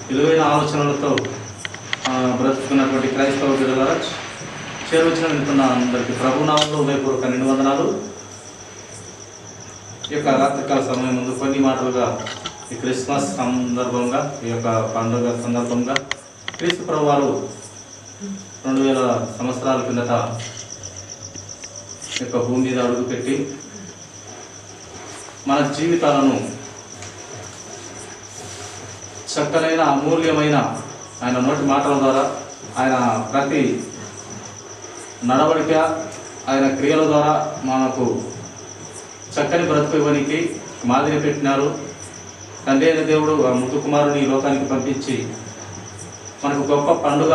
విలువైన ఆలోచనలతో బ్రతుకున్నటువంటి క్రైస్తవ బిడ్డలారా, చేరువచ్చిన వింటున్న అందరికీ ప్రభునామంలో ఉదయపూర్వక నిండు వందనాలు. ఈ యొక్క రాత్రికాల సమయం ముందు కొన్ని మాటలుగా ఈ క్రిస్మస్ సందర్భంగా, ఈ యొక్క పండుగ సందర్భంగా క్రీస్తు ప్రభు వారు 2000 సంవత్సరాల కిందట ఈ యొక్క భూమి మీద అడుగుపెట్టి మన జీవితాలను చక్కనైన అమూల్యమైన ఆయన నోటి మాటల ద్వారా, ఆయన ప్రతి నడవడిక, ఆయన క్రియల ద్వారా మనకు చక్కని బ్రతుకు ఇవ్వడానికి మాదిరి పెట్టినారు. తండ్రి అయిన దేవుడు ఆ ముద్దు కుమారుని ఈ లోకానికి పంపించి మనకు గొప్ప పండుగ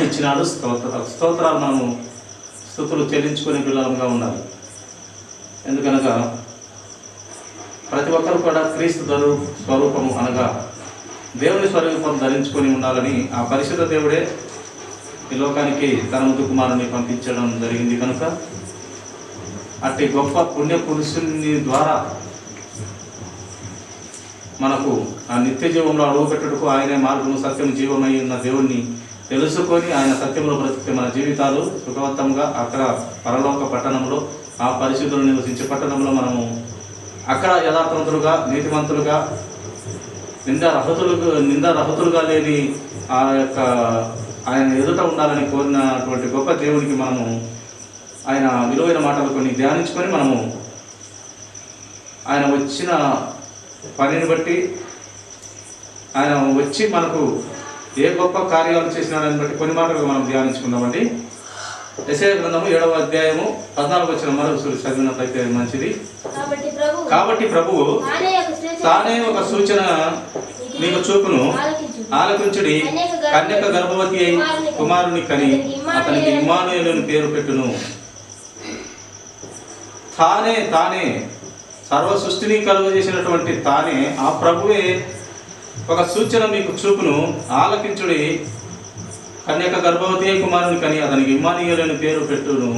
ఇచ్చినాడు. స్తోత్రాలు మనము స్తుతులు చెల్లించుకునే పిల్లలుగా ఉండాలి. ఎందుకనగా ప్రతి ఒక్కరు కూడా క్రీస్తు స్వరూపము అనగా దేవుని స్వరూపం ధరించుకొని ఉండాలని ఆ పరిశుద్ధ దేవుడే ఈ లోకానికి తన ముద్దు కుమారుని పంపించడం జరిగింది. కనుక అట్టి గొప్ప పుణ్య పురుషుని ద్వారా మనకు ఆ నిత్య జీవంలో అడుగుపెట్టుటకు ఆయనే మార్గము సత్యం జీవమై ఉన్న దేవుణ్ణి తెలుసుకొని ఆయన సత్యంలో బ్రతికితే మన జీవితాలు సుఖవంతంగా అక్కడ పరలోక పట్టణంలో ఆ పరిశుద్ధులు నివసించే పట్టణంలో మనము అక్కడ యథార్థవంతులుగా, నీతిమంతులుగా, నిందారహితులుగా లేని ఆ యొక్క ఆయన ఎదుట ఉండాలని కోరినటువంటి గొప్ప దేవునికి మనము ఆయన విలువైన మాటలు కొన్ని ధ్యానించుకొని మనము ఆయన వచ్చిన పనిని బట్టి, ఆయన వచ్చి మనకు ఏ గొప్ప కార్యాలు చేసినాడని బట్టి కొన్ని మాటలు మనం ధ్యానించుకుందామండి. యెషయా గ్రంథము 7వ అధ్యాయము 14 వచనం మరొకసారి చదివినట్లయితే మంచిది. కాబట్టి ప్రభువు తానే ఒక సూచన మీకు చూపును, ఆలకించుడి, కన్యక గర్భవతి అయి కుమారుని కని అతనికి ఇమ్మానుయేలు పేరు పెట్టును. తానే సర్వ సృష్టిని కలుగజేసినటువంటి తానే ఆ ప్రభువే ఒక సూచన మీకు చూపును, ఆలకించుడి, కన్యక గర్భవతి అయి కుమారుని కని అతనికి ఇమ్మానుయేలు పేరు పెట్టును.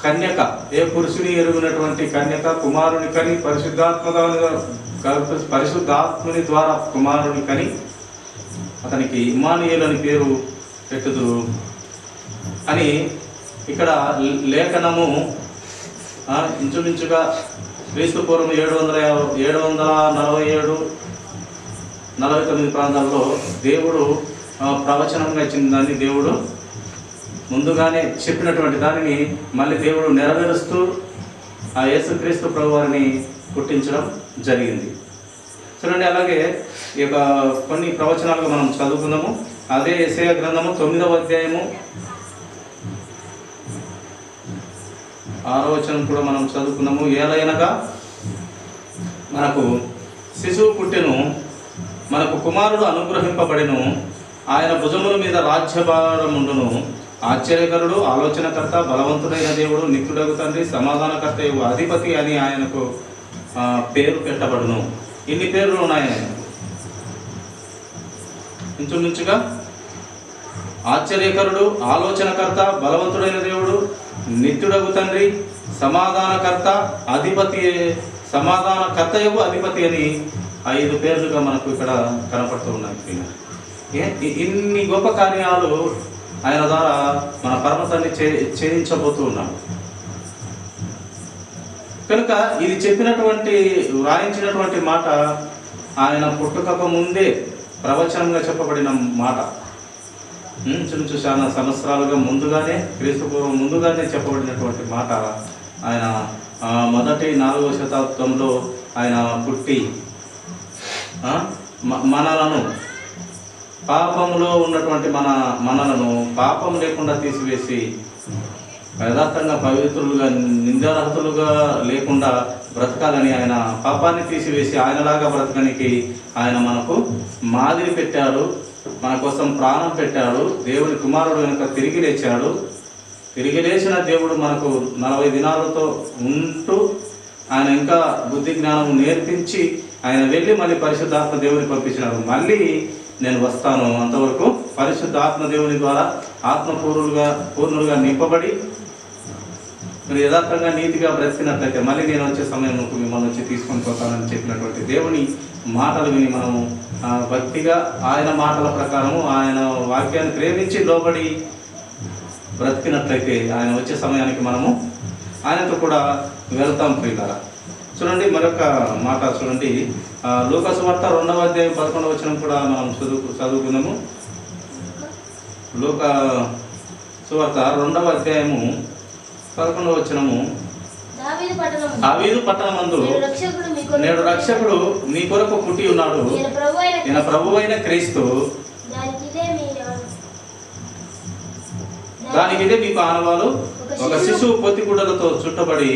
కన్యక, ఏ పురుషుని ఎరుగునటువంటి కన్యక కుమారుని కని పరిశుద్ధాత్ముని ద్వారా కుమారుని కని అతనికి ఇమ్మానుయేలు అని పేరు పెట్టుదురు అని ఇక్కడ లేఖనము ఇంచుమించుగా క్రీస్తు పూర్వం 747-49 ప్రాంతాల్లో దేవుడు ప్రవచనంగా ఇచ్చిన దాన్ని దేవుడు ముందుగానే చెప్పినటువంటి దానిని మళ్ళీ దేవుడు నెరవేరుస్తూ ఆ యేసుక్రీస్తు ప్రభు వారిని పుట్టించడం జరిగింది. చూడండి, అలాగే ఈ యొక్క కొన్ని ప్రవచనాలుగా మనం చదువుకుందాము. అదే యెషయా గ్రంథము 9వ అధ్యాయము 6వ వచనం కూడా మనం చదువుకుందాము. ఏలయనగా మనకు శిశువు పుట్టెను, మనకు కుమారుడు అనుగ్రహింపబడెను, ఆయన భుజముల మీద రాజ్యభారముండును. ఆశ్చర్యకరుడు, ఆలోచనకర్త, బలవంతుడైన దేవుడు, నిత్యుడగు తండ్రి, సమాధానకర్త, అధిపతి అని ఆయనకు పేరు పెట్టబడును. ఇన్ని పేర్లు ఉన్నాయి. ఇంచుమించుగా ఆశ్చర్యకరుడు, ఆలోచనకర్త, బలవంతుడైన దేవుడు, నిత్యుడగు తండ్రి, సమాధానకర్త, అధిపతి, సమాధానకర్తయగు అధిపతి అని 5 పేర్లుగా మనకు ఇక్కడ కనపడుతూ ఉన్నాయి. ఇన్ని గొప్ప కార్యాలు ఆయన ద్వారా మన పరమతాన్ని చేయించబోతూ ఉన్నాడు. కనుక ఇది చెప్పినటువంటి, వ్రాయించినటువంటి మాట ఆయన పుట్టుకకు ముందే ప్రవచనంగా చెప్పబడిన మాట. చాలా సంవత్సరాలుగా ముందుగానే, క్రీస్తు పూర్వం ముందుగానే చెప్పబడినటువంటి మాట. ఆయన మొదటి 4వ శతాబ్దంలో ఆయన పుట్టి మనలను, పాపములో ఉన్నటువంటి మనలను పాపం లేకుండా తీసివేసి యథార్థంగా పవిత్రులుగా, నిందారహితులుగా లేకుండా బ్రతకాలని ఆయన పాపాన్ని తీసివేసి ఆయనలాగా బ్రతకడానికి ఆయన మనకు మాదిరి పెట్టాడు. మన కోసం ప్రాణం పెట్టాడు. దేవుని కుమారుడు వెనుక తిరిగి లేచాడు. తిరిగి లేచిన దేవుడు మనకు 40 దినాలతో ఉంటూ ఆయన ఇంకా బుద్ధి జ్ఞానం నేర్పించి ఆయన వెళ్ళి మళ్ళీ పరిశుద్ధాత్మ దేవుని పంపించినాడు. మళ్ళీ నేను వస్తాను, అంతవరకు పరిశుద్ధ ఆత్మ దేవుని ద్వారా పూర్ణులుగా నింపబడి మీరు యథార్థంగా నీతిగా బ్రతికినట్లయితే మళ్ళీ నేను వచ్చే సమయం మిమ్మల్ని వచ్చి తీసుకొని పోతానని చెప్పినటువంటి దేవుని మాటలు విని మనము భక్తిగా ఆయన మాటల ప్రకారము ఆయన వాక్యాన్ని ప్రేమించి లోబడి బ్రతికినట్లయితే ఆయన వచ్చే సమయానికి మనము ఆయనతో కూడా వెళ్తాం ప్రియులారా. చూడండి మరొక మాట చూడండి, లూకా సువార్త 2వ అధ్యాయం 11వ వచనం కూడా మనం చదువుకున్నాము. లూకా సువార్త 2వ అధ్యాయము 11వ వచనము, దావీదు పట్టణమందు నేడు రక్షకుడు మీ కొరకు పుట్టి ఉన్నాడు, ఈయన ప్రభువైన క్రీస్తు, దానికి ఇదే మీకు ఆనవాలు, ఒక శిశువు పొత్తిగుడ్డలతో చుట్టబడి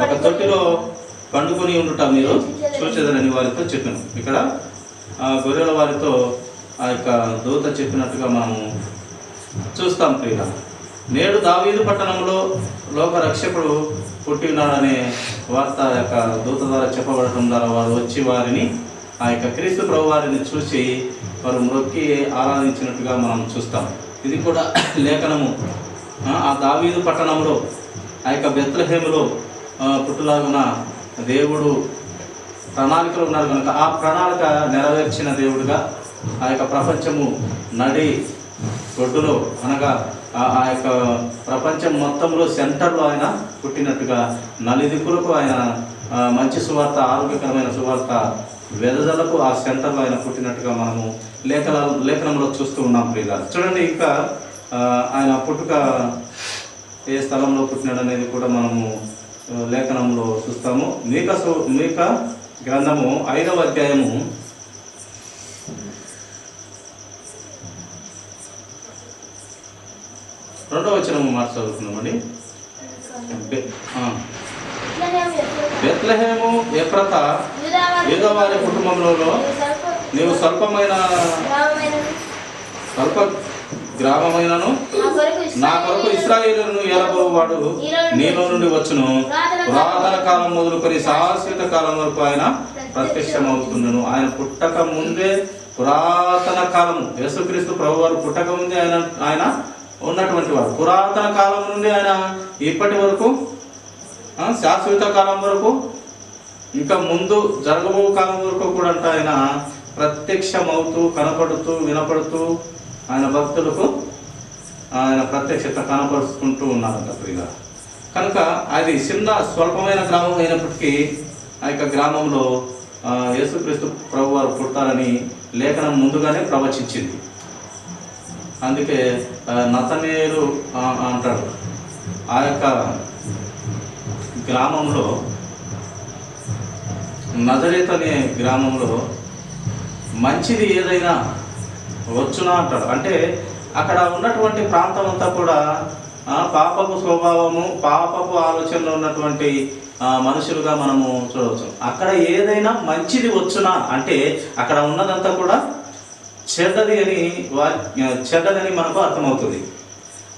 ఒక తొట్టిలో పండుకొని ఉండుట మీరు చూచెదరని వారితో చెప్పాను. ఇక్కడ గొర్రెల వారితో ఆ యొక్క దూత చెప్పినట్టుగా మనము చూస్తాం ప్రియుల. నేడు దావీదు పట్టణంలో లోక రక్షకుడు పుట్టి ఉన్నాడనే వార్త యొక్క దూత ద్వారా చెప్పబడటం ద్వారా వారు వచ్చి వారిని ఆ యొక్క క్రీస్తు ప్రభు వారిని చూసి వారు మొక్కి ఆరాధించినట్టుగా మనం చూస్తాం. ఇది కూడా లేఖనము. ఆ దావీదు పట్టణంలో ఆ యొక్క బెత్లెహేములో పుట్టులాగున దేవుడు ప్రణాళికలు ఉన్నారు కనుక ఆ ప్రణాళిక నెరవేర్చిన దేవుడుగా ఆ యొక్క ప్రపంచము నడి ఒడ్డులో అనగా ఆ యొక్క ప్రపంచం మొత్తంలో సెంటర్లో ఆయన పుట్టినట్టుగా నలుదిక్కులకు ఆయన మంచి సువార్త, ఆరోగ్యకరమైన సువార్త వెదజలకు ఆ సెంటర్లో ఆయన పుట్టినట్టుగా మనము లేఖనంలో చూస్తూ ఉన్నాం ప్రియుల. చూడండి ఇంకా ఆయన పుట్టుక ఏ స్థలంలో పుట్టినాడు అనేది కూడా మనము లేఖనంలో చూస్తాము. మీకా గ్రంథము 5వ అధ్యాయము 2వ వచనము మాట చదువుతున్నామండి. బెత్లెహేము ఎఫ్రాతా యూదావారి కుటుంబంలో నీవు స్వల్ప గ్రామమైనను నా కొరకు ఇశ్రాయేలును ఏలబోవాడు నీలో నుండి వచ్చును, పురాతన కాలం మొదలుకొని శాశ్వత కాలం వరకు ఆయన ప్రత్యక్షమవుతున్నాను. ఆయన పుట్టక ముందే పురాతన కాలము, యేసుక్రీస్తు ప్రభు వారు పుట్టక ముందే ఆయన ఉన్నటువంటి వాడు. పురాతన కాలం నుండి ఆయన ఇప్పటి వరకు శాశ్వత కాలం వరకు ఇంకా ముందు జరగబో కాలం వరకు కూడా ఆయన ప్రత్యక్షమవుతూ కనపడుతూ వినపడుతూ ఆయన భక్తులకు ఆయన ప్రత్యక్షత కనపరుచుకుంటూ ఉన్నారంట ప్రియుల. కనుక అది చిన్న స్వల్పమైన గ్రామం అయినప్పటికీ ఆ యొక్క గ్రామంలో యేసుక్రీస్తు ప్రభు వారు పుట్టాలని లేఖనం ముందుగానే ప్రవచించింది. అందుకే నతనేలు అంటాడు. ఆ యొక్క గ్రామంలో నజరేత్ అనే గ్రామంలో మంచిది ఏదైనా వచ్చునా అంటాడు. అంటే అక్కడ ఉన్నటువంటి ప్రాంతం అంతా కూడా పాపపు స్వభావము, పాపపు ఆలోచనలో ఉన్నటువంటి మనుషులుగా మనము చూడవచ్చు. అక్కడ ఏదైనా మంచిది వచ్చునా అంటే అక్కడ ఉన్నదంతా కూడా చెడ్డదని మనకు అర్థమవుతుంది.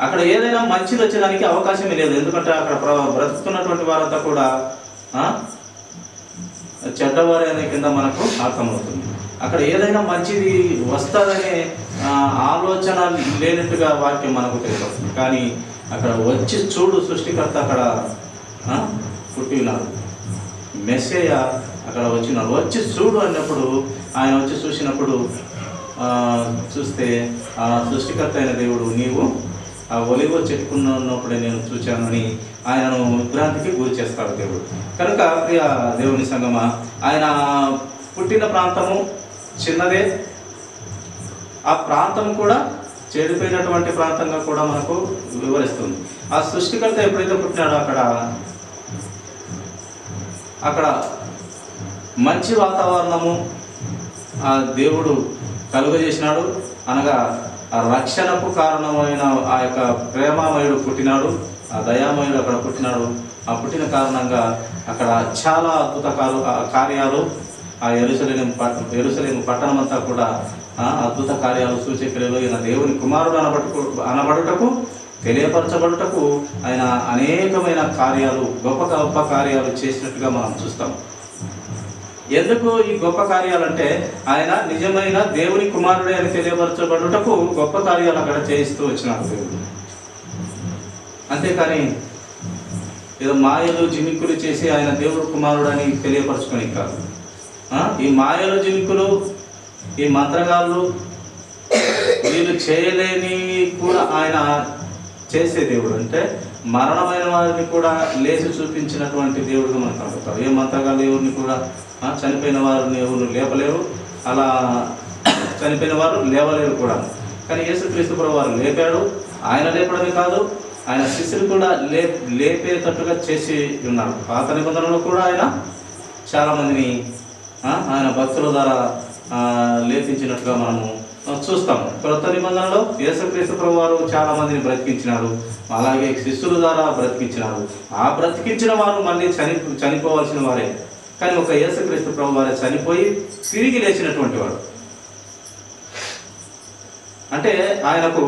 అక్కడ ఏదైనా మంచిది వచ్చేదానికి అవకాశమే లేదు. ఎందుకంటే అక్కడ బ్రతుకుతున్నటువంటి వారంతా కూడా చెడ్డవారి అనే కింద మనకు అర్థమవుతుంది. అక్కడ ఏదైనా మంచిది వస్తుందనే ఆలోచన లేనట్టుగా వాక్యం మనకు తెలియదు. కానీ అక్కడ వచ్చి చూడు, సృష్టికర్త అక్కడ పుట్టి ఉన్నాడు, మెస్సేయ అక్కడ వచ్చినాడు. వచ్చి చూడు అన్నప్పుడు ఆయన వచ్చి చూసినప్పుడు చూస్తే ఆ సృష్టికర్త అయిన దేవుడు నీవు ఆ ఒలివ చెట్టుకున్నప్పుడే నేను చూచానని ఆయనను విభ్రాంతికి గురి చేస్తాడు దేవుడు. కనుక ప్రియ దేవుని సంగమా, ఆయన పుట్టిన ప్రాంతము చిన్నదే, ఆ ప్రాంతం కూడా చెడిపోయినటువంటి ప్రాంతంగా కూడా మనకు వివరిస్తుంది. ఆ సృష్టికర్త ఎప్పుడైతే పుట్టినాడో అక్కడ మంచి వాతావరణము ఆ దేవుడు కలుగజేసినాడు. అనగా ఆ రక్షణకు కారణమైన ఆ యొక్క ప్రేమామయుడు పుట్టినాడు, ఆ దయామయుడు అక్కడ పుట్టినాడు. ఆ పుట్టిన కారణంగా అక్కడ చాలా అద్భుత కార్యాలు ఆ యెరూషలేము పట్టణం అంతా కూడా అద్భుత కార్యాలు, సూచక్రియలు, ఈయన దేవుని కుమారుడు అనబడుటకు తెలియపరచబడుటకు ఆయన అనేకమైన కార్యాలు, గొప్ప గొప్ప కార్యాలు చేసినట్టుగా మనం చూస్తాం. ఎందుకు ఈ గొప్ప కార్యాలంటే ఆయన నిజమైన దేవుని కుమారుడే అని తెలియపరచబడుటకు గొప్ప కార్యాలు అక్కడ చేయిస్తూ వచ్చినాడు దేవుడు. అంతేకాని ఏదో మాయలు జిమిక్కులు చేసి ఆయన దేవుడు కుమారుడు అని తెలియపరచుకొని కాదు. ఈ మాయలు జిమిక్కులు, ఈ మంత్రగాళ్ళు వీళ్ళు చేయలేని కూడా ఆయన చేసే దేవుడు. అంటే మరణమైన వారిని కూడా లేచి చూపించినటువంటి దేవుడుగా మనకు కనపడతారు. ఏ మంత్రగాళ్ళు ఎవరిని కూడా చనిపోయిన వారిని ఎవరు లేపలేరు, అలా చనిపోయిన వారు లేవలేరు కూడా. కానీ యేసుక్రీస్తు ప్రభువు వారు లేపాడు. ఆయన లేపడమే కాదు, ఆయన శిష్యులు కూడా లేపేటట్టుగా చేసి ఉన్నాడు. పాత నిబంధనలో కూడా ఆయన చాలామందిని ఆయన భక్తుల ద్వారా లేపించినట్టుగా మనము చూస్తాము. క్రొత్త నిబంధనలో యేసుక్రీస్తు ప్రభువు వారు చాలామందిని బ్రతికించినారు, అలాగే శిష్యుల ద్వారా బ్రతికించినారు. ఆ బ్రతికించిన వారు మళ్ళీ చనిపోవాల్సిన వారే. కానీ ఒక యేసుక్రీస్తు ప్రభువు వారే చనిపోయి తిరిగి లేచినటువంటి వాడు. అంటే ఆయనకు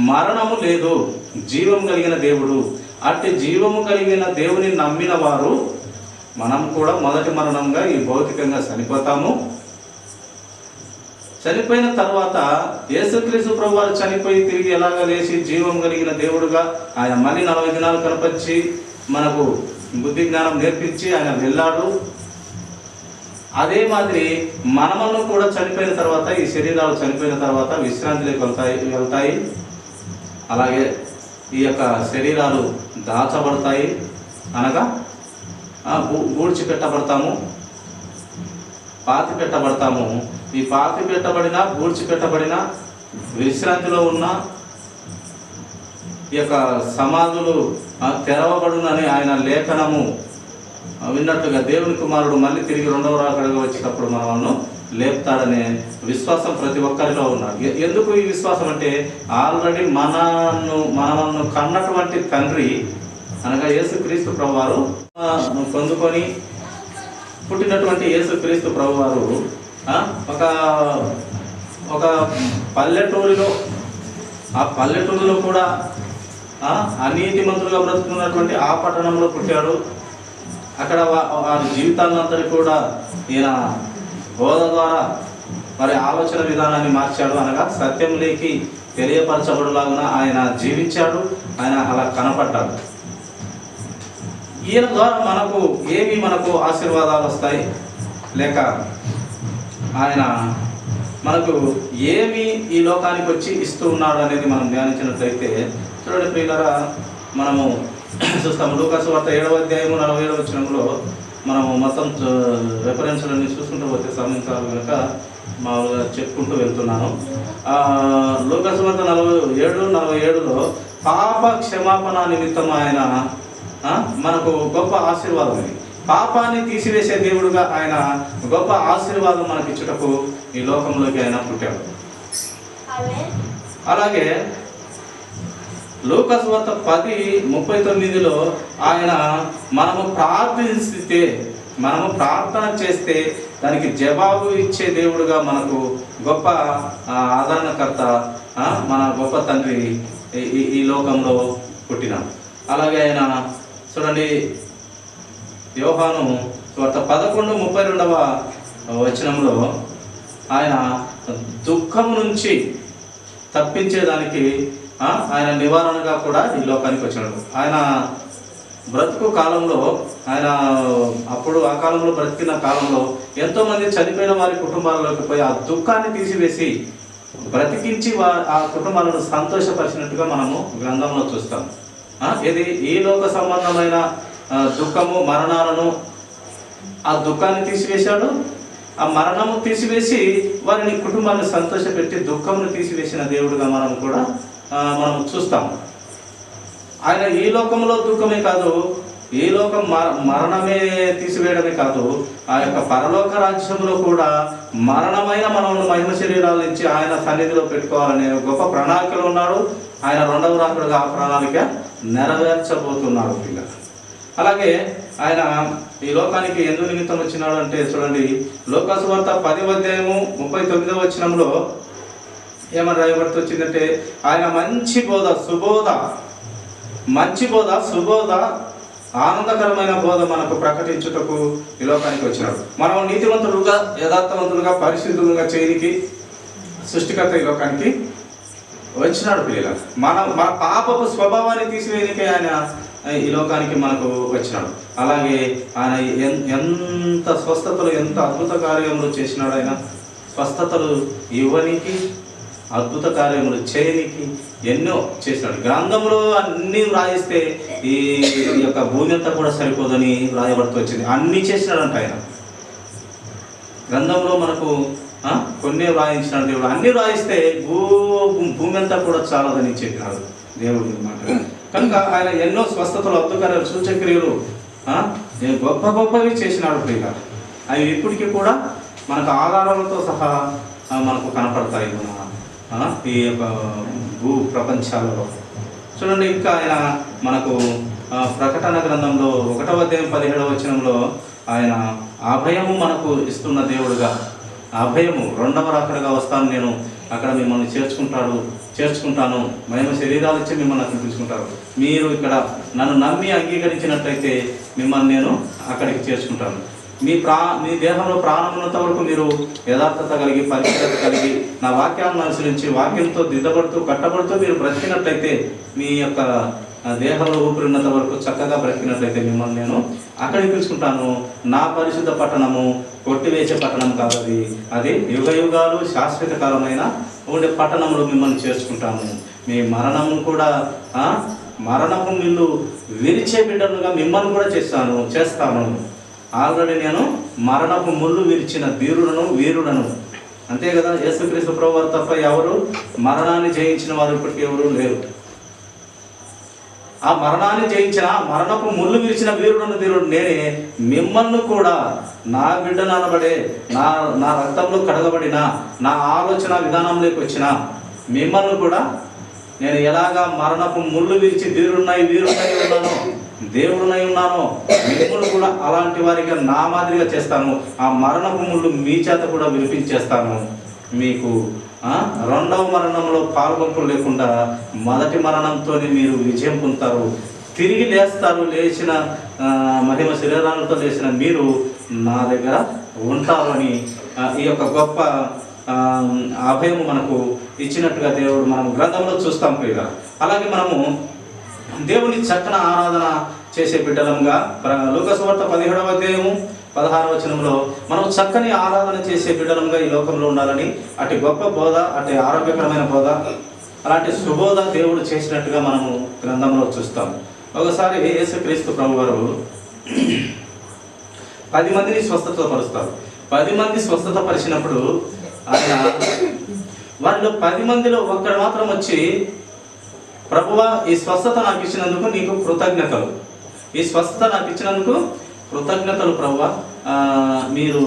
మరణము లేదు, జీవం కలిగిన దేవుడు. అట్టి జీవము కలిగిన దేవుని నమ్మిన వారు మనం కూడా మొదటి మరణంగా ఈ భౌతికంగా చనిపోతాము. చనిపోయిన తర్వాత యేసుక్రీస్తు ప్రభువు వారు చనిపోయి తిరిగి ఎలాగ లేచి జీవం కలిగిన దేవుడుగా ఆయన మళ్ళీ 40 దినాలు కనపరిచి మనకు బుద్ధి జ్ఞానం నేర్పించి ఆయన వెళ్ళాడు. అదే మాదిరి మనమల్లో కూడా చనిపోయిన తర్వాత, ఈ శరీరాలు చనిపోయిన తర్వాత విశ్రాంతిలోకి వెళ్తాయి. అలాగే ఈ యొక్క శరీరాలు దాచబడతాయి, అనగా గూడ్చి పెట్టబడతాము, పాతి పెట్టబడతాము. ఈ పాతి పెట్టబడిన, గూడ్చి పెట్టబడిన, విశ్రాంతిలో ఉన్న ఈ యొక్క సమాధులు తెరవబడునని ఆయన లేఖనము విన్నట్టుగా దేవుని కుమారుడు మళ్ళీ తిరిగి రెండవ రాకడగా వచ్చేటప్పుడు మనల్ని లేపుతాడనే విశ్వాసం ప్రతి ఒక్కరిలో ఉన్నాడు. ఎందుకు ఈ విశ్వాసం అంటే ఆల్రెడీ మనల్ని కన్నటువంటి తండ్రి అనగా యేసుక్రీస్తు ప్రభువారు పొందుకొని పుట్టినటువంటి యేసుక్రీస్తు ప్రభువారు ఒక పల్లెటూరిలో, ఆ పల్లెటూరులో కూడా అనీతిమంతులుగా బ్రతుకున్నటువంటి ఆ పట్టణంలో పుట్టాడు. అక్కడ వారి జీవితాలందరి కూడా ఈయన బోధ ద్వారా మరి ఆలోచన విధానాన్ని మార్చాడు. అనగా సత్యంలోకి తెలియపరచబడులాగున ఆయన జీవించాడు, ఆయన అలా కనపడ్డాడు. ఈయన ద్వారా మనకు ఆశీర్వాదాలు వస్తాయి, లేక ఆయన మనకు ఏమి ఈ లోకానికి వచ్చి ఇస్తూ ఉన్నాడు అనేది మనం ధ్యానించినట్లయితే చూడండి ప్రియులారా, మనము చూస్తాము. లూకాసు వార్త 7వ అధ్యాయము 47వ వచనంలో మనము మొత్తం రెఫరెన్స్లన్నీ చూసుకుంటూ పోతే సమయం కాదు కనుక మామూలుగా చెప్పుకుంటూ వెళ్తున్నాను. లూకాసు వార్త 47:47లో పాప క్షమాపణ నిమిత్తం ఆయన మనకు గొప్ప ఆశీర్వాదం. ఇది పాపాన్ని తీసివేసే దేవుడుగా ఆయన గొప్ప ఆశీర్వాదం మనకి ఇచ్చుటకు ఈ లోకంలోకి ఆయన పుట్టాడు. అలాగే లూకాసు వార్త 10:39లో ఆయన మనము ప్రార్థన చేస్తే దానికి జవాబు ఇచ్చే దేవుడుగా మనకు గొప్ప ఆదరణకర్త, మన గొప్ప తండ్రి ఈ లోకంలో పుట్టినాడు. అలాగే ఆయన చూడండి, యోహాను వార్త 11:32వ వచనంలో ఆయన దుఃఖం నుంచి తప్పించేదానికి ఆయన నివారణగా కూడా ఈ లోకానికి వచ్చినాడు. ఆయన బ్రతుకు కాలంలో ఆయన ఆ కాలంలో బ్రతికిన కాలంలో ఎంతోమంది చనిపోయిన వారి కుటుంబాలలోకి పోయి ఆ దుఃఖాన్ని తీసివేసి బ్రతికించి ఆ కుటుంబాలను సంతోషపరిచినట్టుగా మనము గ్రంథంలో చూస్తాం. ఇది ఈ లోక సంబంధమైన దుఃఖము, మరణాలను, ఆ దుఃఖాన్ని తీసివేశాడు. ఆ మరణము తీసివేసి వారిని కుటుంబాన్ని సంతోషపెట్టి దుఃఖమును తీసివేసిన దేవుడుగా మనం చూస్తాము. ఆయన ఈ లోకంలో దుఃఖమే కాదు, ఈ లోకం మరణమే తీసివేయడమే కాదు, ఆ యొక్క పరలోక రాజ్యంలో కూడా మరణమైన మనల్ని మహిమ శరీరాల నుంచి ఆయన సన్నిధిలో పెట్టుకోవాలనే గొప్ప ప్రణాళికలు ఉన్నాడు. ఆయన రెండవ రాకడగా ఆ ప్రణాళిక నెరవేర్చబోతున్నాడు పిల్లలు. అలాగే ఆయన ఈ లోకానికి ఎందుకు నిమిత్తం వచ్చినాడు అంటే చూడండి, లూకాసు వార్త 10వ అధ్యాయము 39వ వచనంలో ఏమని రాయబడుతూ వచ్చిందంటే ఆయన మంచి బోధ సుబోధ ఆనందకరమైన బోధ మనకు ప్రకటించుటకు ఈ లోకానికి వచ్చినాడు. మనం నీతివంతులుగా, యథార్థవంతులుగా, పరిశుద్ధులుగా చేయడానికి సృష్టికర్త ఈ లోకానికి వచ్చినాడు పిల్లలు. మన పాపపు స్వభావాన్ని తీసివేయడానికి ఆయన ఈ లోకానికి మనకు వచ్చినాడు. అలాగే ఆయన ఎంత స్వస్థతలు, ఎంత అద్భుత కార్యములు చేసినాడు. ఆయన స్వస్థతలు ఇవ్వనికి, అద్భుత కార్యములు చేయనికి ఎన్నో చేసినాడు. గ్రంథంలో అన్నీ వ్రాయిస్తే ఈ యొక్క భూమి అంతా కూడా సరిపోదని వ్రాయబడుతూ వచ్చింది. అన్నీ చేసినాడంట ఆయన. గ్రంథంలో మనకు కొన్ని వ్రాయించినాడు దేవుడు. అన్నీ వ్రాయిస్తే భూమి అంతా కూడా చాలదని చెప్పినాడు దేవుడు మాట. కనుక ఆయన ఎన్నో స్వస్థతలు, అద్భుతాలు, సూచక్రియలు గొప్ప గొప్పవి చేసినాడు ప్రియుల. అవి ఇప్పటికీ కూడా మనకు ఆధారాలతో సహా మనకు కనపడతాయి మన ఈ యొక్క భూ ప్రపంచాలలో. చూడండి, ఇంకా ఆయన మనకు ప్రకటన గ్రంథంలో 1వ అధ్యాయం 17వ వచనంలో ఆయన అభయము మనకు ఇస్తున్న దేవుడుగా, అభయము 2వ రాకడగా వస్తాను నేను, అక్కడ మిమ్మల్ని చేర్చుకుంటాను, మహిమ శరీరాలు ఇచ్చి మిమ్మల్ని అక్కడ పిలుచుకుంటారు. మీరు ఇక్కడ నన్ను నమ్మి అంగీకరించినట్లయితే మిమ్మల్ని నేను అక్కడికి చేర్చుకుంటాను. మీ దేహంలో ప్రాణం ఉన్నంత వరకు మీరు యథార్థత కలిగి, పరిశుద్ధత కలిగి, నా వాక్యాలను అనుసరించి వాక్యంతో దిద్దబడుతూ కట్టబడుతూ మీరు బ్రతికినట్లయితే, మీ యొక్క దేహంలో ఊపిరినంత వరకు చక్కగా బ్రతికినట్లయితే మిమ్మల్ని నేను అక్కడికి పిలుచుకుంటాను. నా పరిశుద్ధ పట్టణము కొట్టివేసే పట్టణం కాదు, అది యుగ యుగాలు శాశ్వత కాలమైన ఉండే పట్టణంలో మిమ్మల్ని చేర్చుకుంటాను. మీ మరణము కూడా మరణపు మిల్లు విరిచే బిడ్డలుగా మిమ్మల్ని కూడా చేస్తాను. ఆల్రెడీ నేను మరణపు ముళ్ళు విరిచిన వీరుడను. అంతే కదా, యేసుక్రీస్తు ప్రభువు తప్ప ఎవరు మరణాన్ని జయించిన వారు ఇప్పటికీ ఎవరు లేరు. ఆ మరణాన్ని జయించిన, మరణపు ముళ్ళు విరిచిన వీరుడు నేనే. మిమ్మల్ని కూడా నా బిడ్డను అనబడే, నా రక్తంలో కడగబడిన, నా ఆలోచన విధానంలోకి వచ్చిన మిమ్మల్ని కూడా నేను ఎలాగా మరణపు ముళ్ళు విరిచి వీరుడై ఉన్నానో, దేవుడునై ఉన్నానో, మిమ్మల్ని కూడా అలాంటి వారిగా నా మాదిరిగా చేస్తాను. ఆ మరణపు ముళ్ళు మీ చేత కూడా విరిపించేస్తాను. మీకు 2వ మరణంలో పాల్గొంపులు లేకుండా మొదటి మరణంతోనే మీరు విజయం పొందుతారు, తిరిగి లేస్తారు. లేచిన మహిమ శరీరాలతో లేచిన మీరు నా దగ్గర ఉంటారు అని ఈ యొక్క గొప్ప అభయము మనకు ఇచ్చినట్టుగా దేవుడు మనం గ్రంథంలో చూస్తాం ప్రియుగా. అలాగే మనము దేవుని చక్కని ఆరాధన చేసే బిడ్డలంగా లూకా సువార్త 17వ అధ్యాయము 16వ వచనంలో మనం చక్కని ఆరాధన చేసే బిడ్డలంగా ఈ లోకంలో ఉండాలని, అటు గొప్ప బోధ, అటు ఆరోగ్యకరమైన బోధ, అలాంటి సుబోధ దేవుడు చేసినట్టుగా మనము గ్రంథంలో చూస్తాం. ఒకసారి యేసుక్రీస్తు ప్రభువారు 10 మందిని స్వస్థత పరుస్తారు. 10 మంది స్వస్థత పరిచినప్పుడు ఆయన వారిలో 10 మందిలో ఒక్కడు మాత్రం వచ్చి, ప్రభువా ఈ స్వస్థత నాకు ఇచ్చినందుకు నీకు కృతజ్ఞతలు, ఈ స్వస్థత నాకు ఇచ్చినందుకు కృతజ్ఞతలు ప్రభువా, మీరు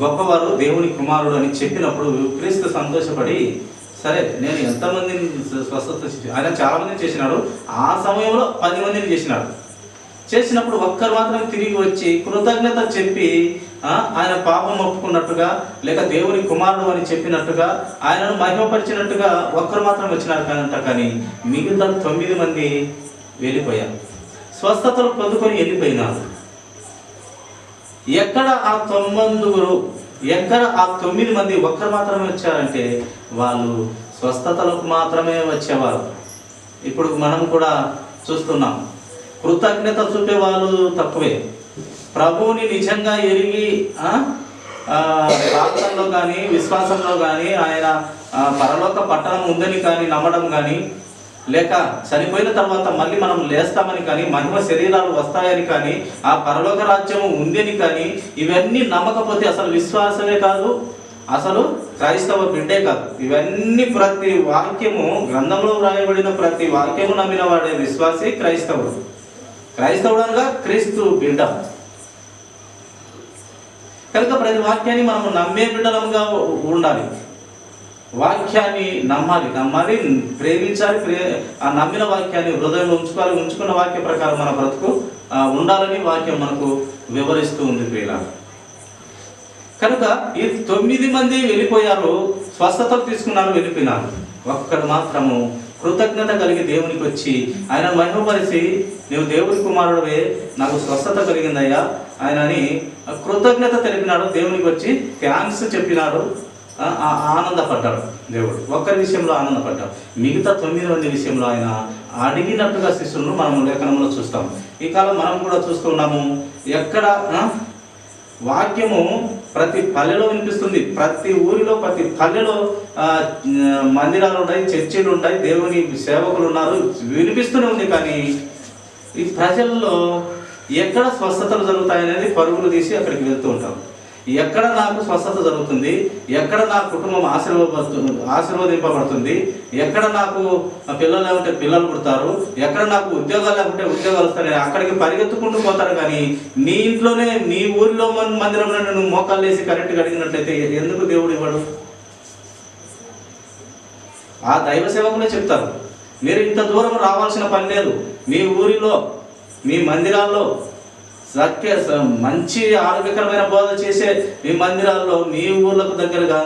గొప్పవారు, దేవుని కుమారుడు అని చెప్పినప్పుడు క్రీస్తు సంతోషపడి, సరే నేను ఎంతమందిని స్వస్థత ఆయన చాలామందిని చేసినాడు, ఆ సమయంలో 10 మందిని చేసినప్పుడు ఒక్కరు మాత్రం తిరిగి వచ్చి కృతజ్ఞత చెప్పి ఆయన పాపం ఒప్పుకున్నట్టుగా, లేక దేవుని కుమారుడు అని చెప్పినట్టుగా, ఆయనను మహిమపరిచినట్టుగా ఒక్కరు మాత్రం వచ్చినారు కానీ మిగతా 9 మంది వెళ్ళిపోయారు, స్వస్థతలు పొందుకొని వెళ్ళిపోయినారు. ఎక్కడ ఆ 9 మంది ఒక్కరు మాత్రమే వచ్చారంటే వాళ్ళు స్వస్థతలకు మాత్రమే వచ్చేవారు. ఇప్పుడు మనం కూడా చూస్తున్నాం, కృతజ్ఞత చూపే వాళ్ళు తక్కువే. ప్రభువుని నిజంగా ఎరిగి ప్రార్థనలో కానీ, విశ్వాసంలో కానీ, ఆయన పరలోక పట్టణం ఉందని కానీ నమ్మడం కానీ, లేక చనిపోయిన తర్వాత మళ్ళీ మనం లేస్తామని కానీ, మహిమ శరీరాలు వస్తాయని కానీ, ఆ పరలోక రాజ్యము ఉందని కానీ, ఇవన్నీ నమ్మకపోతే అసలు విశ్వాసమే కాదు, అసలు క్రైస్తవ బిడ్డే కాదు. ఇవన్నీ ప్రతి వాక్యము, గ్రంథంలో వ్రాయబడిన ప్రతి వాక్యము నమ్మిన వాడే విశ్వాసి క్రైస్తవుడు. క్రైస్తవుడు అనగా క్రీస్తు బిడ్డ. కనుక ప్రతి వాక్యాన్ని మనము నమ్మే బిడ్డలంగా ఉండాలి. వాక్యాన్ని నమ్మాలి, ప్రేమించాలి. ఆ నమ్మిన వాక్యాన్ని హృదయంలో ఉంచుకున్న వాక్య ప్రకారం మన బ్రతుకు ఉండాలని వాక్యం మనకు వివరిస్తూ ఉంది ప్రియుల. కనుక ఈ 9 మంది వెళ్ళిపోయారు, స్వస్థతలు తీసుకున్నారు, వెళ్ళిపోయినారు. ఒక్కడు మాత్రము కృతజ్ఞత కలిగి దేవునికి వచ్చి ఆయన మహిమపరిచి, నీవు దేవుని కుమారుడివే, నాకు స్వస్థత కలిగిందయ్యా ఆయన అని కృతజ్ఞత తెలిపినాడు. దేవునికి వచ్చి థ్యాంక్స్ చెప్పినాడు, ఆనందపడ్డాడు. దేవుడు ఒక్కరి విషయంలో ఆనందపడ్డాడు, మిగతా 9 మంది విషయంలో ఆయన అడిగినట్టుగా శిష్యులను మనం లేఖనంలో చూస్తాం. ఈ కాలం మనం కూడా చూస్తూ ఉన్నాము. ఎక్కడ వాక్యము ప్రతి పల్లెలో వినిపిస్తుంది. ప్రతి ఊరిలో ప్రతి పల్లెలో మందిరాలు ఉన్నాయి, చర్చిలు ఉన్నాయి, దేవుని సేవకులు ఉన్నారు, వినిపిస్తూనే ఉంది. కానీ ఈ ప్రజల్లో ఎక్కడ స్వస్థతలు జరుగుతాయనేది పరుగులు తీసి అక్కడికి వెళ్తూ ఉంటారు. ఎక్కడ నాకు స్వస్థత జరుగుతుంది, ఎక్కడ నా కుటుంబం ఆశీర్వదింపబడుతుంది, ఎక్కడ నాకు పిల్లలు లేకుంటే పిల్లలు పుడతారు, ఎక్కడ నాకు ఉద్యోగాలు లేకుంటే ఉద్యోగాలు వస్తాయి, అక్కడికి పరిగెత్తుకుంటూ పోతారు. కానీ నీ ఇంట్లోనే నీ ఊరిలో మందిరంలో నువ్వు మోకాలు వేసి కరెక్ట్గా అడిగినట్లయితే ఎందుకు దేవుడు ఇవ్వడు? ఆ దైవ సేవకులే చెప్తారు, మీరు ఇంత దూరం రావాల్సిన పని లేదు. మీ ఊరిలో మీ మందిరాల్లో మంచి ఆరోగ్యకరమైన బోధ చేసే మీ మందిరాల్లో మీ ఊర్లకు దగ్గరగా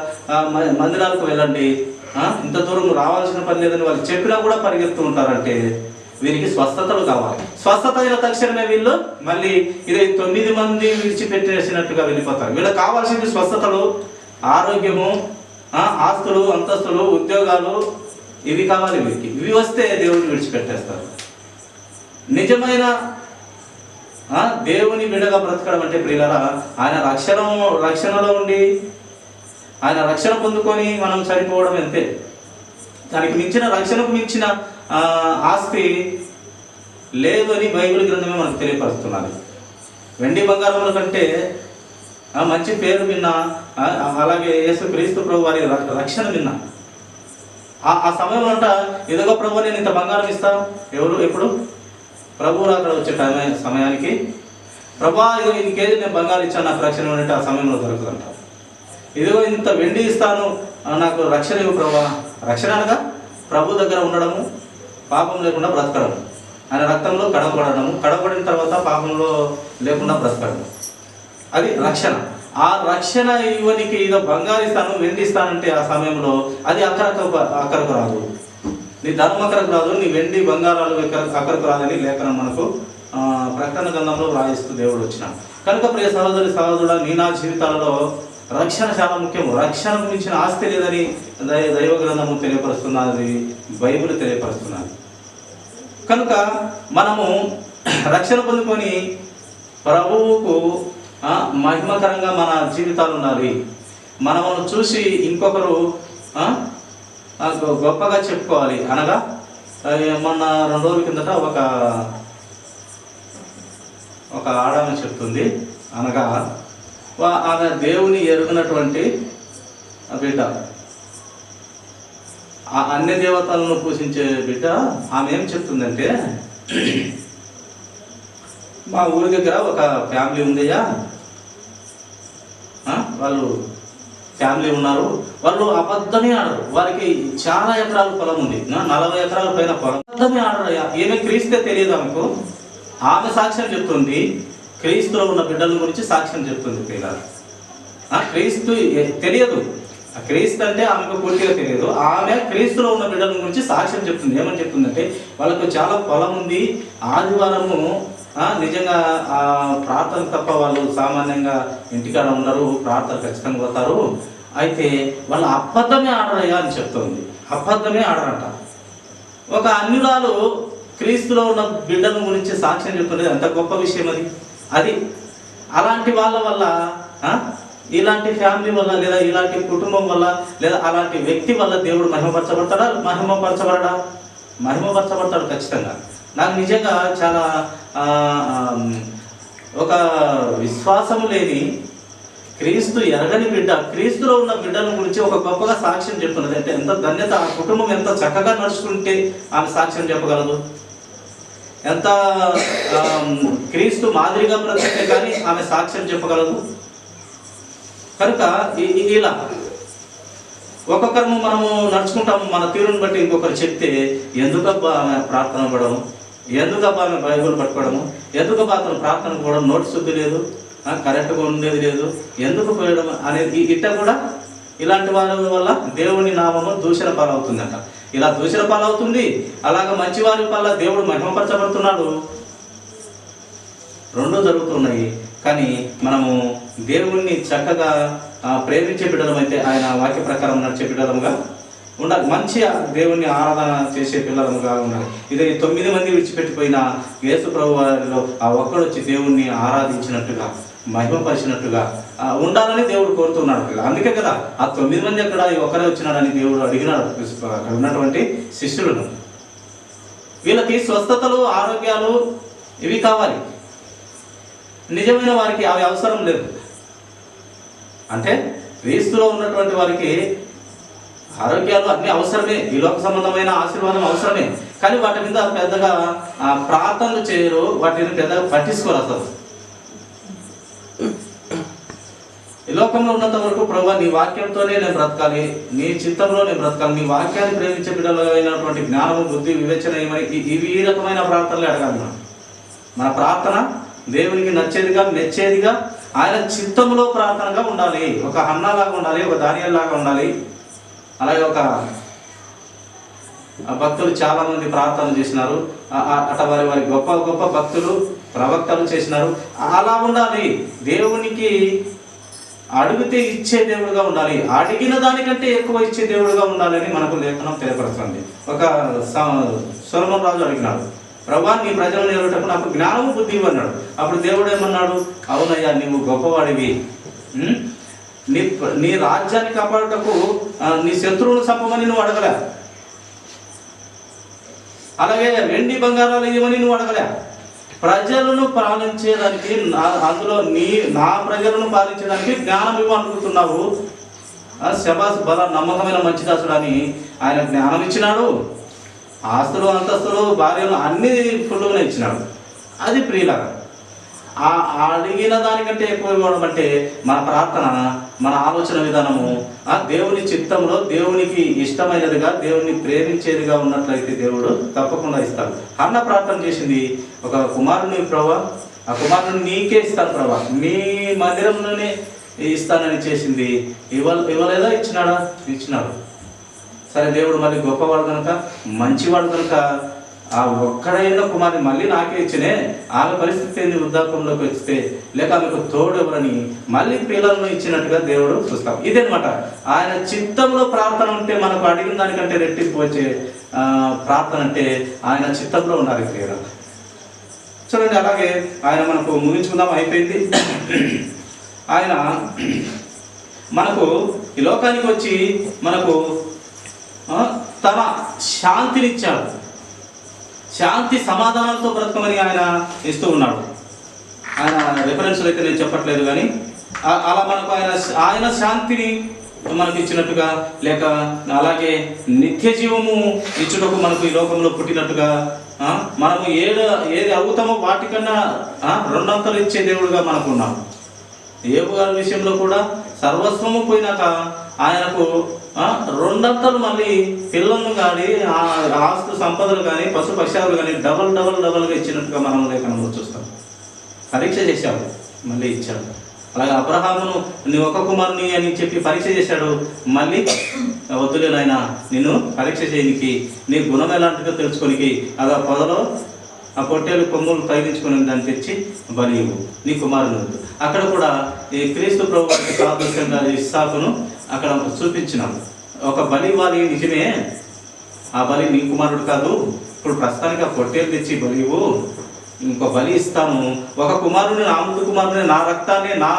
మందిరాలకు వెళ్ళండి. ఇంత దూరం రావాల్సిన పని లేదని వాళ్ళు చెప్పినా కూడా పరిగెత్తు ఉంటారంటే వీరికి స్వస్థతలు కావాలి. స్వస్థత అయిన తక్షణమే వీళ్ళు మళ్ళీ ఇది 9 మంది విడిచిపెట్టేసినట్టుగా వెళ్ళిపోతారు. వీళ్ళకి కావాల్సింది స్వస్థతలు, ఆరోగ్యము, ఆస్తులు, అంతస్తులు, ఉద్యోగాలు, ఇవి కావాలి వీరికి. ఇవి వస్తే దేవుడిని విడిచిపెట్టేస్తారు. నిజమైన దేవుని బిడ్డగా బ్రతకడం అంటే ప్రియులారా, ఆయన రక్షణలో ఉండి ఆయన రక్షణ పొందుకొని మనం చనిపోవడం అంతే. దానికి మించిన రక్షణకు మించిన ఆస్తి లేదు అని బైబిల్ గ్రంథమే మనకు తెలియపరుస్తున్నది. వెండి బంగారముల కంటే మంచి పేరు విన్నా, అలాగే యేసుక్రీస్తు ప్రభు వారి రక్షణ విన్నా. ఆ సమయంలో అంట ఎదుగో ప్రభు నేను ఇంత బంగారం ఇస్తా, ఎప్పుడు ప్రభువులు అక్కడ వచ్చే సమయానికి ప్రభా ఇదిగో ఇన్ని కేజీ నేను బంగారం ఇచ్చాను, నాకు రక్షణ అంటే ఆ సమయంలో దొరుకుతుంట. ఇదిగో ఇంత వెండి ఇస్తాను, నాకు రక్షణ ఇవ్వు ప్రభా. రక్షణ అనగా ప్రభు దగ్గర ఉండడము, పాపం లేకుండా బ్రతకడం, ఆయన రక్తంలో కడగబడము, కడగబడిన తర్వాత పాపంలో లేకుండా బ్రతకడం, అది రక్షణ. ఆ రక్షణ ఇవ్వనికి ఏదో బంగారు ఇస్తాను, వెండి ఇస్తానంటే ఆ సమయంలో అది అక్కరకు రాదు. నీ ధర్మం అక్కరకు రాదు, నీ వెండి బంగారాలు అక్కరకు రాదని లేఖనం మనకు ప్రకటన గ్రంథంలో వ్రాయిస్తూ దేవుడు వచ్చినాడు. కనుక ప్రియ సహోదరుడా, నీ నా జీవితాలలో రక్షణ చాలా ముఖ్యము. రక్షణకు మించిన ఆస్తి లేదని దైవ గ్రంథము తెలియపరుస్తున్నది, బైబిల్ తెలియపరుస్తున్నది. కనుక మనము రక్షణ పొందుకొని ప్రభువుకు మహిమకరంగా మన జీవితాలు ఉండాలి. మనము చూసి ఇంకొకరు గొప్పగా చెప్పుకోవాలి. అనగా మొన్న 2 రోజుల కిందట ఒక ఆడమ చెప్తుంది. అనగా ఆమె దేవుని ఎరుగునటువంటి బిడ్డ, ఆ అన్య దేవతలను పూజించే బిడ్డ. ఆమె ఏం చెప్తుందంటే, మా ఊరి దగ్గర ఒక ఫ్యామిలీ ఉందయ్యా, వాళ్ళు ఫ్యామిలీ ఉన్నారు, వాళ్ళు అబద్ధమే ఆడరు. వారికి చాలా ఎకరాల పొలం ఉంది, 40 ఎకరాల పైన పొలం. అబద్ధమే ఆడరయ్యా. ఏమి క్రీస్తే తెలియదు ఆమెకు. ఆమె సాక్ష్యం చెప్తుంది, క్రీస్తులో ఉన్న బిడ్డల గురించి సాక్ష్యం చెప్తుంది. పిల్లలు క్రీస్తు తెలియదు, క్రీస్తు అంటే ఆమెకు పూర్తిగా తెలియదు. ఆమె క్రీస్తులో ఉన్న బిడ్డల గురించి సాక్ష్యం చెప్తుంది. ఏమని చెప్తుందంటే, వాళ్ళకు చాలా పొలం ఉంది, ఆదివారము నిజంగా ప్రార్థన తప్ప వాళ్ళు సామాన్యంగా ఇంటికాడ ఉండరు, ప్రార్థన ఖచ్చితంగా పోతారు. అయితే వాళ్ళు అబద్ధమే ఆడరయ్యా అని చెప్తుంది. అబద్ధమే ఆడరంట. ఒక అన్యురాలు క్రీస్తులో ఉన్న బిడ్డల గురించి సాక్ష్యం చెప్తున్నది ఎంత గొప్ప విషయం అది. అలాంటి వాళ్ళ వల్ల, ఇలాంటి ఫ్యామిలీ వల్ల, లేదా ఇలాంటి కుటుంబం వల్ల, లేదా అలాంటి వ్యక్తి వల్ల దేవుడు మహిమపరచబడతాడా? మహిమపరచబడతాడు ఖచ్చితంగా. నాకు నిజంగా చాలా ఒక విశ్వాసము లేని, క్రీస్తు ఎరగని బిడ్డ క్రీస్తులో ఉన్న బిడ్డల గురించి ఒక గొప్పగా సాక్ష్యం చెప్తున్నది అంటే ఎంత ధన్యత. ఆ కుటుంబం ఎంత చక్కగా నడుచుకుంటే ఆమె సాక్ష్యం చెప్పగలదు. ఎంత క్రీస్తు మాదిరిగా బ్రతికే కానీ ఆమె సాక్ష్యం చెప్పగలదు. కనుక ఇలా ఒక్కొక్కరు మనము నడుచుకుంటాము. మన తీరుని బట్టి ఇంకొకరు చెప్తే ఎందుకబ్బా ఆమె ప్రార్థన పడము, ఎందుకబ్బా ఆమె బైబుల్ పట్టుకోవడము, ఎందుకబ్బా అతను ప్రార్థన పోవడం, నోటి శుద్ధి లేదు, కరెక్ట్గా ఉండేది లేదు, ఎందుకు పోయడం అనేది ఇట్ట కూడా ఇలాంటి వాళ్ళ వల్ల దేవుని నామము దూషణ పాలవుతుందంట. ఇలా దూషణ పాలవుతుంది. అలాగే మంచివారి వల్ల దేవుడు మహిమపరచబడుతున్నాడు. 2 జరుగుతున్నాయి. కానీ మనము దేవుణ్ణి చక్కగా ప్రేమించే బిడ్డలమైతే, ఆయన వాక్య ప్రకారం నడిచే బిడ్డలముగా ఉండాలి. మంచి దేవుణ్ణి ఆరాధన చేసే పిల్లలుగా ఉండాలి. ఇది 9 మంది విడిచిపెట్టిపోయిన యేసు ప్రభు వారిలో ఆ ఒక్కడు వచ్చి దేవుణ్ణి ఆరాధించినట్టుగా, మహిమపరిచినట్టుగా ఉండాలని దేవుడు కోరుతున్నాడు కదా. అందుకే కదా ఆ 9 మంది అక్కడ ఒక్కరే వచ్చినాడని దేవుడు అడిగినాడు అక్కడ ఉన్నటువంటి శిష్యులను. వీళ్ళకి స్వస్థతలు, ఆరోగ్యాలు ఇవి కావాలి, నిజమైన వారికి అవి అవసరం లేదు. అంటే క్రీస్తులో ఉన్నటువంటి వారికి ఆరోగ్యాలు అన్నీ అవసరమే, ఈ లోక సంబంధమైన ఆశీర్వాదం అవసరమే. కానీ వాటి మీద పెద్దగా ప్రార్థనలు చేయరు, వాటిని పెద్దగా పట్టించుకోరు అసలు. ఈ లోకంలో ఉన్నంత వరకు ప్రభువా నీ వాక్యంతోనే నేను బ్రతకాలి, నీ చిత్తంలో నేను బ్రతకాలి, నీ వాక్యాన్ని ప్రేమించే బిడ్డలైనటువంటి జ్ఞానము, బుద్ధి, వివేచన ఇవి ఈ రకమైన ప్రార్థనలు అడగాలి. మన ప్రార్థన దేవునికి నచ్చేదిగా, మెచ్చేదిగా, ఆయన చిత్తంలో ప్రార్థనగా ఉండాలి. ఒక హన్నాలాగా ఉండాలి, ఒక దానియేలు లాగా ఉండాలి. అలాగే ఒక భక్తులు చాలామంది ప్రార్థన చేసినారు, అట వారి గొప్ప గొప్ప భక్తులు, ప్రవక్తలు చేసినారు. అలా ఉండాలి. దేవునికి అడిగితే ఇచ్చే దేవుడుగా ఉండాలి, అడిగిన దానికంటే ఎక్కువ ఇచ్చే దేవుడుగా ఉండాలని మనకు లేఖనం తెలియపరుస్తుంది. ఒక సొలొమోను రాజు అడిగినాడు, ప్రభువా నీ ప్రజలను ఏలుటకు నాకు జ్ఞానము, బుద్ధి అన్నాడు. అప్పుడు దేవుడు ఏమన్నాడు, అవునయ్యా నీవు గొప్పవాడివి, నీ రాజ్యాన్ని కాపాడుటకు నీ శత్రువును చంపమని నువ్వు అడగలే, అలాగే వెండి బంగారాలు ఇవ్వమని నువ్వు అడగలే. ప్రజలను పాలించేదానికి, అందులో నా ప్రజలను పాలించడానికి జ్ఞానం ఇవ్వనుకుంటున్నావు. శబాస్ బల నమ్మకమైన మంచిదాసుడు అని ఆయన జ్ఞానం ఇచ్చినాడు, ఆస్తులు, అంతస్తులు, భార్యలు అన్నీ ఫుల్గా ఇచ్చినాడు. అది ప్రియులాగా అడిగిన దానికంటే ఎక్కువ ఇవ్వడం అంటే మన ప్రార్థన, మన ఆలోచన విధానము దేవుని చిత్తంలో, దేవునికి ఇష్టమైనదిగా, దేవుని ప్రేమించేదిగా ఉన్నట్లయితే దేవుడు తప్పకుండా ఇస్తాడు. అన్న ప్రార్థన చేసింది, ఒక కుమారుని ప్రభా, ఆ కుమారుని నీకే ఇస్తాను ప్రభా, నీ మందిరంలోనే ఇస్తానని చేసింది. ఇవ్వలేదా? ఇచ్చినాడా? ఇచ్చినాడు. సరే, దేవుడు మళ్ళీ గొప్పవాడు కనుక, మంచివాడు కనుక ఆ ఒక్కడైన కుమారుని మళ్ళీ నాకే ఇచ్చినే, ఆమె పరిస్థితి ఏంది, వృద్ధాపంలోకి వస్తే, లేక ఆమెకు తోడు ఎవరని మళ్ళీ పిల్లలను ఇచ్చినట్టుగా దేవుడు చూస్తాం. ఇదేనమాట ఆయన చిత్తంలో ప్రార్థన ఉంటే, మనకు అడిగిన దానికంటే రెట్టింపు వచ్చే ప్రార్థన అంటే ఆయన చిత్తంలో ఉండాలి ప్రియులు. చూడండి, అలాగే ఆయన మనకు ముగించుకుందాం, అయిపోయింది. ఆయన మనకు ఈ లోకానికి వచ్చి మనకు తన శాంతినిచ్చాడు, శాంతి సమాధానాలతో బ్రతకమని ఆయన ఇస్తూ ఉన్నాడు. ఆయన రిఫరెన్స్లు అయితే నేను చెప్పట్లేదు, కానీ అలా మనకు ఆయన శాంతిని మనకు ఇచ్చినట్టుగా, లేక అలాగే నిత్య జీవము ఇచ్చుటకు మనకు ఈ లోకంలో పుట్టినట్టుగా, మనము ఏది అడుగుతామో వాటికన్నా 2 అంతలు ఇచ్చే దేవుడుగా మనకు ఉన్నాం. యోబు గారి విషయంలో కూడా సర్వస్వము పోయినాక ఆయనకు 2 అంతలు మళ్ళీ పిల్లలను కానీ, ఆస్తు సంపదలు కానీ, పశు పక్షాలు కానీ డబల్గా ఇచ్చినట్టుగా మనం లేఖనంలో చూస్తాం. పరీక్ష చేశాడు, మళ్ళీ ఇచ్చాడు. అలాగే అబ్రహామును నీ ఒక కుమారుని అని చెప్పి పరీక్ష చేశాడు, మళ్ళీ వద్దులే నాయన, నిన్ను పరీక్ష చేయనికి, నీ గుణం ఎలాంటిదో తెలుసుకోనికి, అలా పొదలో ఆ పొట్టేలు కొమ్ములు తగిలించుకుని దాన్ని తెచ్చి బలి ఇవ్వు, నీ కుమారుని వద్దు. అక్కడ కూడా ఈ క్రీస్తు ప్రభువుకి సాదృశ్యంగా ఇస్సాకును అక్కడ చూపించినాం. ఒక బలి ఇవ్వాలి, నిజమే, ఆ బలి నీ కుమారుడు కాదు, ఇప్పుడు ప్రస్తుతానికి ఆ పొట్టేలు తెచ్చి బలి ఇవ్వు, ఇంకో బలి ఇస్తాను, ఒక కుమారుని, నా ముందు కుమారుని, నా రక్తాన్ని, నా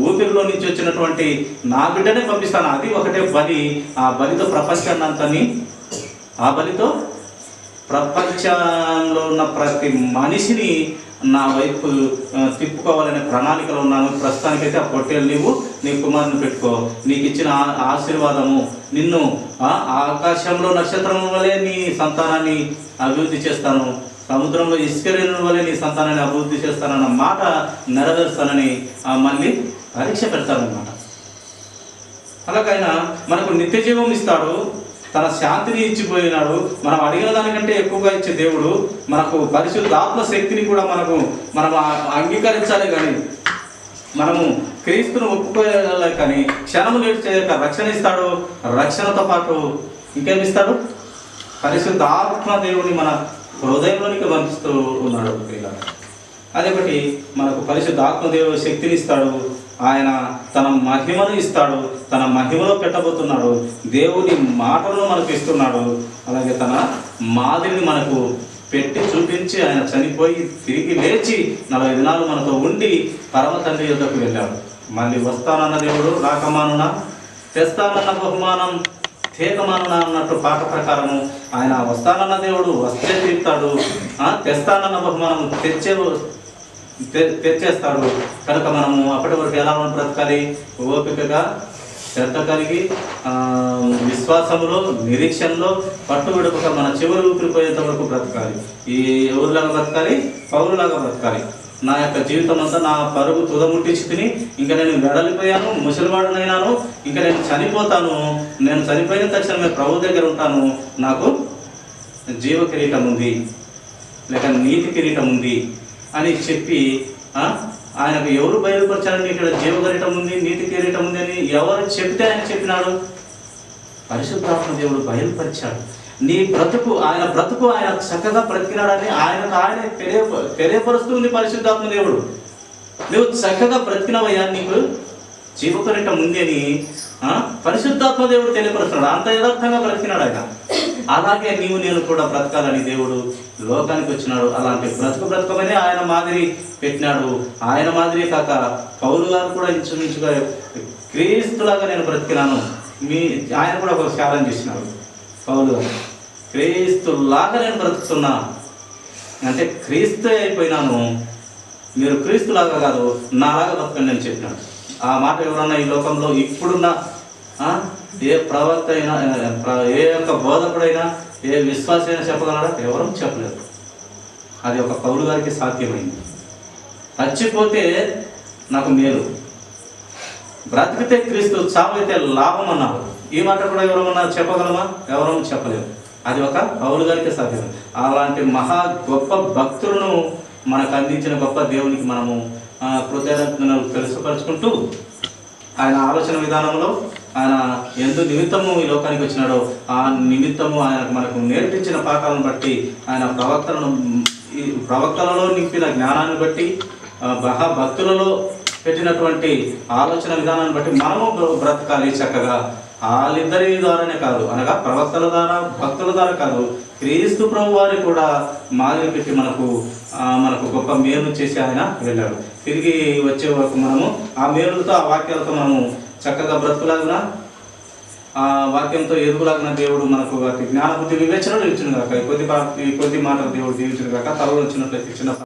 ఊపిరిలో నుంచి వచ్చినటువంటి నా బిడ్డనే పంపిస్తాను, అది ఒకటే బలి. ఆ బలితో ప్రపంచాన్ని అంతని, ఆ బలితో ప్రపంచంలో ఉన్న ప్రతి మనిషిని నా వైపు తిప్పుకోవాలనే ప్రణాళికలో ఉన్నాను. ప్రస్తుతానికైతే ఆ పొట్టేలు నీవు నీ కుమారుని పెట్టుకో, నీకు ఇచ్చిన ఆశీర్వాదము, నిన్ను ఆకాశంలో నక్షత్రం వలె నీ సంతానాన్ని అభివృద్ధి చేస్తాను, సముద్రంలో ఇసుకరేణుల వలె నీ సంతానాన్ని అభివృద్ధి చేస్తానన్న మాట నెరవేరుస్తానని మళ్ళీ పరీక్ష పెడతాడనమాట. అలాగైనా మనకు నిత్య జీవం ఇస్తాడు, తన శాంతిని ఇచ్చిపోయినాడు. మనం అడిగిన దానికంటే ఎక్కువగా ఇచ్చే దేవుడు. మనకు పరిశుద్ధాత్మ శక్తిని కూడా మనం అంగీకరించాలి, కానీ మనము క్రీస్తును ఒప్పుకోలే, కానీ క్షణము లేట్ చేయక రక్షణ ఇస్తాడు. రక్షణతో పాటు ఇంకేమిస్తాడు? పరిశుద్ధాత్మ దేవుని మన హృదయంలోనికి పంపిస్తూ ఉన్నాడు. అదే బట్టి మనకు పరిశుద్ధాత్మ దేవుడు శక్తిని ఇస్తాడు. ఆయన తన మహిమను ఇస్తాడు, తన మహిమలో పెట్టబోతున్నాడు. దేవుని మాటలను మనకు ఇస్తున్నాడు. అలాగే తన మాదిరిని మనకు పెట్టి చూపించి ఆయన చనిపోయి తిరిగి లేచి 40 దినాలు మనతో ఉండి పరమ తండ్రి యొద్దకు వెళ్ళాడు. మళ్ళీ వస్తానన్న దేవుడు రాకమానున, తెస్తానన్న బహుమానం తేకమానున అన్నట్టు పాట ప్రకారము ఆయన వస్తానన్న దేవుడు వస్తే తీర్తాడు, తెస్తానన్న బహుమానం తెచ్చేస్తాడు. కనుక మనము అప్పటి వరకు ఎలా బ్రతకాలి? ఓపికగా, శ్రద్ధ కలిగి, విశ్వాసంలో, నిరీక్షణలో పట్టుబడుక మన చివరి ఊపిరిపోయేంత వరకు బ్రతకాలి. ఈ ఎవరిలాగా బ్రతకాలి? పౌరులాగా బ్రతకాలి. నా యొక్క జీవితం అంతా నా పరుగు తుదముట్టించి తిని ఇంకా నేను వెడలిపోయాను, ముసలివాడునైనాను, ఇంకా నేను చనిపోతాను. నేను చనిపోయిన తక్షణమే ప్రభు దగ్గర ఉంటాను. నాకు జీవ కిరీటం ఉంది, లేక నీతి కిరీటం ఉంది అని చెప్పి ఆయనకు ఎవరు బయలుపరిచారండి? ఇక్కడ జీవ కిరీటం ఉంది, నీతి కిరీటం ఉంది అని ఎవరు చెప్తే ఆయన చెప్పినాడు? పరిశుద్ధాత్మ దేవుడు బయలుపరిచాడు. నీ బ్రతుకు ఆయన చక్కగా బ్రతికినాడని ఆయనకు ఆయనే తెలియపరుస్తుంది పరిశుద్ధాత్మ దేవుడు. నువ్వు చక్కగా బ్రతికినవయ్యా, నీకు జీవకరిటం ఉంది అని పరిశుద్ధాత్మ దేవుడు తెలియపరుస్తున్నాడు. అంత యథార్థంగా బ్రతికినాడు ఆయన. అలాగే నీవు నేను కూడా బ్రతకాలని దేవుడు లోకానికి వచ్చినాడు. అలాంటి బ్రతకమని ఆయన మాదిరి పెట్టినాడు. ఆయన మాదిరి కాక పౌలు గారు కూడా ఇంచుమించుగా క్రీస్తులాగా నేను బ్రతికినాను. ఆయన కూడా ఒక ఛాలెంజ్ చేసినాడు. పౌలు గారు క్రీస్తులాగా నేను బ్రతుకుతున్నా అంటే క్రీస్తు అయిపోయినాను, మీరు క్రీస్తులాగా కాదు నాలాగా బ్రతకండి అని చెప్పినాడు. ఆ మాట ఎవరన్నా ఈ లోకంలో ఇప్పుడున్న ఏ ప్రవక్త అయినా, ఏ యొక్క బోధకుడైనా, ఏ విశ్వాస అయినా చెప్పగలరా? ఎవరూ చెప్పలేరు. అది ఒక పౌలు గారికి సాధ్యమైంది. చచ్చిపోతే నాకు మేలు, బ్రతికితే క్రీస్తు, చావైతే లాభం అన్నారు. ఈ మాట కూడా ఎవరన్నా చెప్పగలమా? ఎవరూ చెప్పలేరు. అది ఒక పౌలు గారికి సాధ్యం. అలాంటి మహా గొప్ప భక్తులను మనకు అందించిన గొప్ప దేవునికి మనము కృతజ్ఞతలు తెలుసుపరుచుకుంటూ, ఆయన ఆలోచన విధానంలో ఆయన ఎందు నిమిత్తము ఈ లోకానికి వచ్చినాడో ఆ నిమిత్తము ఆయన మనకు నేర్పించిన పాఠాలను బట్టి, ఆయన ప్రవక్తలలో నింపిన జ్ఞానాన్ని బట్టి, భక్తులలో పెట్టినటువంటి ఆలోచన విధానాన్ని బట్టి మనము బ్రతకాలి చక్కగా. వాళ్ళిద్దరి ద్వారానే కాదు, అనగా ప్రవక్తల ద్వారా, భక్తుల ద్వారా కాదు, క్రీస్తు ప్రభు వారి కూడా మాదిరి పెట్టి మనకు గొప్ప మేలు చేసి ఆయన వెళ్ళాడు. తిరిగి వచ్చే వరకు మనము ఆ మేలులతో, ఆ వాక్యాలతో మనము చక్కగా బ్రతుకులాగిన, ఆ వాక్యంతో ఎదుగులాగిన దేవుడు మనకు జ్ఞానబుద్ధి వివేచనలు ఇచ్చిన కాక, కొద్ది మాటలు దేవుడు దీవించిన కాక, తలలో వచ్చినట్లయితే చిన్న